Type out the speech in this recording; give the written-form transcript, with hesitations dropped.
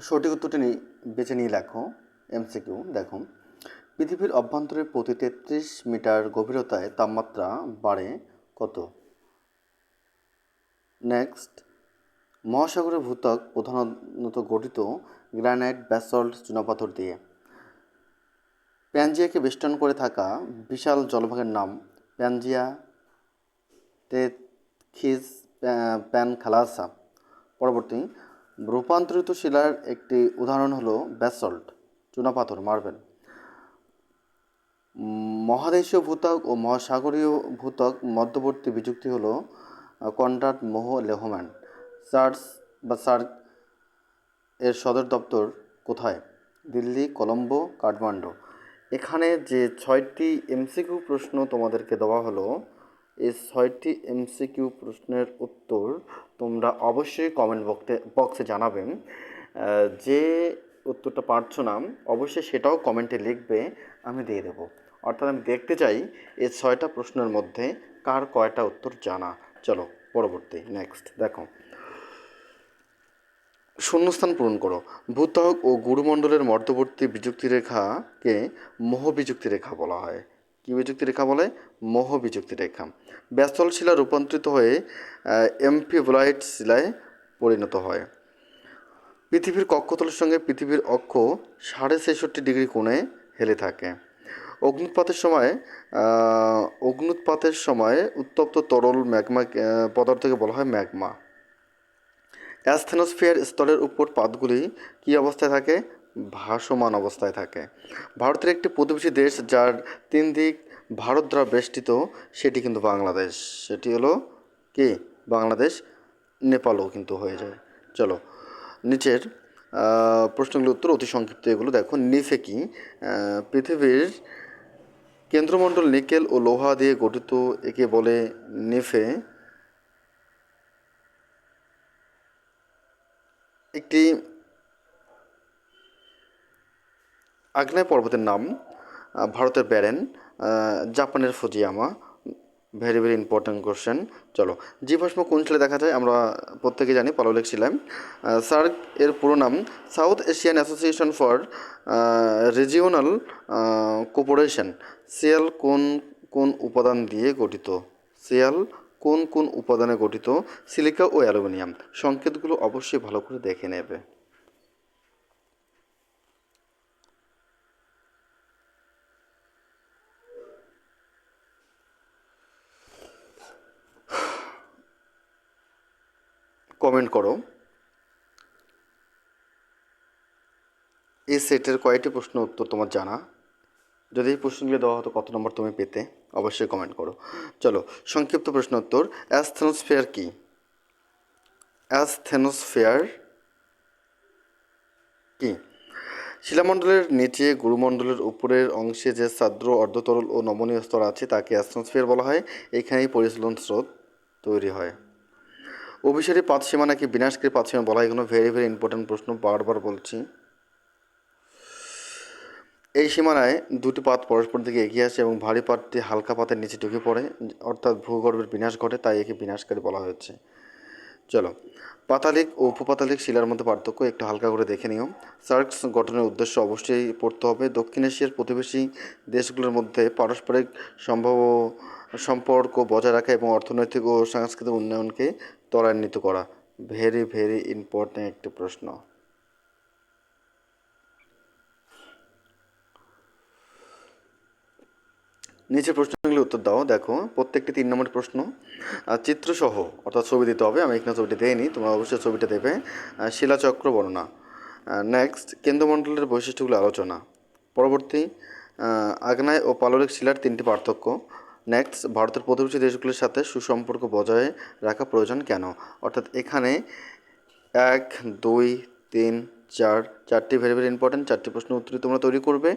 সঠিক উত্তরটি বেছে নিয়ে লেখো। এমসিকিউ দেখো, পৃথিবীর অভ্যন্তরে প্রতি 33 মিটার গভীরতায় তাপমাত্রা বাড়ে কত? নেক্সট, মহাসাগরের ভূত্বক প্রধানত গঠিত গ্রানাইট, ব্যাসল্ট, চুনাপাথর দিয়ে। প্যানজিয়াকে বেষ্টন করে থাকা বিশাল জলভাগের নাম প্যানজিয়া তেথিস প্যানখালাসা। পরবর্তী, রূপান্তরিত শিলার একটি উদাহরণ হলো ব্যাসল্ট, চুনাপাথর, মার্বেল। মহাদেশীয় ভূত্বক ও মহাসাগরীয় ভূত্বক মধ্যবর্তী বিযুক্তি হলো কনরাড মোহ লেহম্যান। সার্ক এর সদর দপ্তর কোথায়? দিল্লি, কলম্বো, কাঠমান্ডু। এখানে যে 6টি এমসিকিউ প্রশ্ন তোমাদেরকে দেওয়া হলো, এই 6টি এমসিকিউ প্রশ্নের উত্তর তোমরা অবশ্যই কমেন্ট বক্সে জানাবেন। যে উত্তরটা পারছো না অবশ্যই সেটাও কমেন্টে লিখবে, আমি দিয়ে দেবো। অর্থাৎ আমি দেখতে চাই এই 6টা প্রশ্নের মধ্যে কার কয়টা উত্তর জানা। চলো পরবর্তী, নেক্সট দেখো, শূন্যস্থান পূরণ করো। ভূত্বক ও গুরুমণ্ডলের মধ্যবর্তী বিযুক্তি রেখাকে মোহ বিযুক্তি রেখা বলা হয়। কী বিযুক্তি রেখা বলে? মোহ বিযুক্তি রেখা। ব্যাসল্ট শিলা রূপান্তরিত হয়ে এমফিবোলাইট শিলায় পরিণত হয়। পৃথিবীর কক্ষতলের সঙ্গে পৃথিবীর অক্ষ 66.5 ডিগ্রি কোণে হেলে থাকে। অগ্নুৎপাতের সময় উত্তপ্ত তরল ম্যাগমা পদার্থকে বলা হয় ম্যাগমা। অ্যাস্থেনোস্ফিয়ার স্তরের উপর পাতগুলি কী অবস্থায় থাকে? ভাসমান অবস্থায় থাকে। ভারতের একটি প্রতিবেশী দেশ যার 3 দিক ভারত দ্বারা বেষ্টিত, সেটি কিন্তু বাংলাদেশ। সেটি হলো কি? বাংলাদেশ। নেপালও কিন্তু হয়ে যায়। চলো নিচের প্রশ্নগুলোর উত্তর অতি সংক্ষিপ্ত এগুলো দেখো। নিফে কি? পৃথিবীর কেন্দ্রমণ্ডল নিকেল ও লোহা দিয়ে গঠিত, একে বলে নিফে। একটি আগ্নেয় পর্বতের নাম ভারতের ব্যারেন, জাপানের Fujiyama. Very very important question. চলো, জীবাশ্ম কোন শিলায় দেখা যায়? আমরা প্রত্যেকে জানি পাললিক শিলায়। সার্ক এর পুরো নাম South Asian Association for Regional Cooperation. সিয়াল কোন কোন উপাদান দিয়ে গঠিত? সিয়াল কোন কোন উপাদানে গঠিত? সিলিকা ও অ্যালুমিনিয়াম। সংকেতগুলো অবশ্যই ভালো করে দেখে নেবে। কমেন্ট করো এই সেটের কয়টি প্রশ্ন উত্তর তোমার জানা। যদি এই প্রশ্নগুলো দেওয়া হতো কত নম্বর তুমি পেতে, অবশ্যই কমেন্ট করো। চলো সংক্ষিপ্ত প্রশ্ন উত্তর। অ্যাস্থেনোস্ফিয়ার কি? অ্যাস্থেনোস্ফিয়ার কি? শিলামণ্ডলের নিচে গুরুমণ্ডলের উপরের অংশে যে সাদ্র, অর্ধতরল ও নমনীয় স্তর আছে তাকে অ্যাস্থেনোস্ফিয়ার বলা হয়। এখানেই পরিচলন স্রোত তৈরি হয়। অভিসারী পাতসীমা নাকি বিনাশকারী পাতসীমা বলা হয়? এগুলো ভেরি ভেরি ইম্পর্টেন্ট প্রশ্ন, বারবার বলছি। এই সীমানায় দুটি পাত পরস্পর দিকে এগিয়ে আসে এবং ভারী পাতটি হালকা পাতের নিচে ঢুকে পড়ে, অর্থাৎ ভূগর্ভের বিনাশ ঘটে, তাই একে বিনাশকারী বলা হয়েছে। চলো, পাতালিক ও উপপাতালিক শিলার মধ্যে পার্থক্য একটু হালকা করে দেখে নিও। সার্কস গঠনের উদ্দেশ্য অবশ্যই পড়তে হবে। দক্ষিণ এশিয়ার প্রতিবেশী দেশগুলোর মধ্যে পারস্পরিক সম্পর্ক বজায় রাখা এবং অর্থনৈতিক ও সাংস্কৃতিক উন্নয়নকে ত্বরান্বিত করা। ভেরি ভেরি ইম্পর্ট্যান্ট একটি প্রশ্ন। নিচের প্রশ্নগুলি উত্তর দাও। দেখো প্রত্যেকটি 3 নম্বর প্রশ্ন। চিত্রসহ অর্থাৎ ছবি দিতে হবে, আমি এখানে ছবিটা দেইনি, তোমরা অবশ্যই ছবিটা দেবে। শিলাচক্র বর্ণনা। নেক্সট, কেন্দ্রমণ্ডলের বৈশিষ্ট্যগুলো আলোচনা। পরবর্তী, আগ্নেয় ও পাললিক শিলার 3টি পার্থক্য। নেক্সট, ভারতের প্রতিবেশী দেশগুলির সাথে সুসম্পর্ক বজায় রাখা প্রয়োজন কেন? অর্থাৎ এখানে 1, 2, 3, 4 চারটি ভেরি ভেরি ইম্পর্টেন্ট 4টি প্রশ্ন উত্তরই তোমরা তৈরি করবে।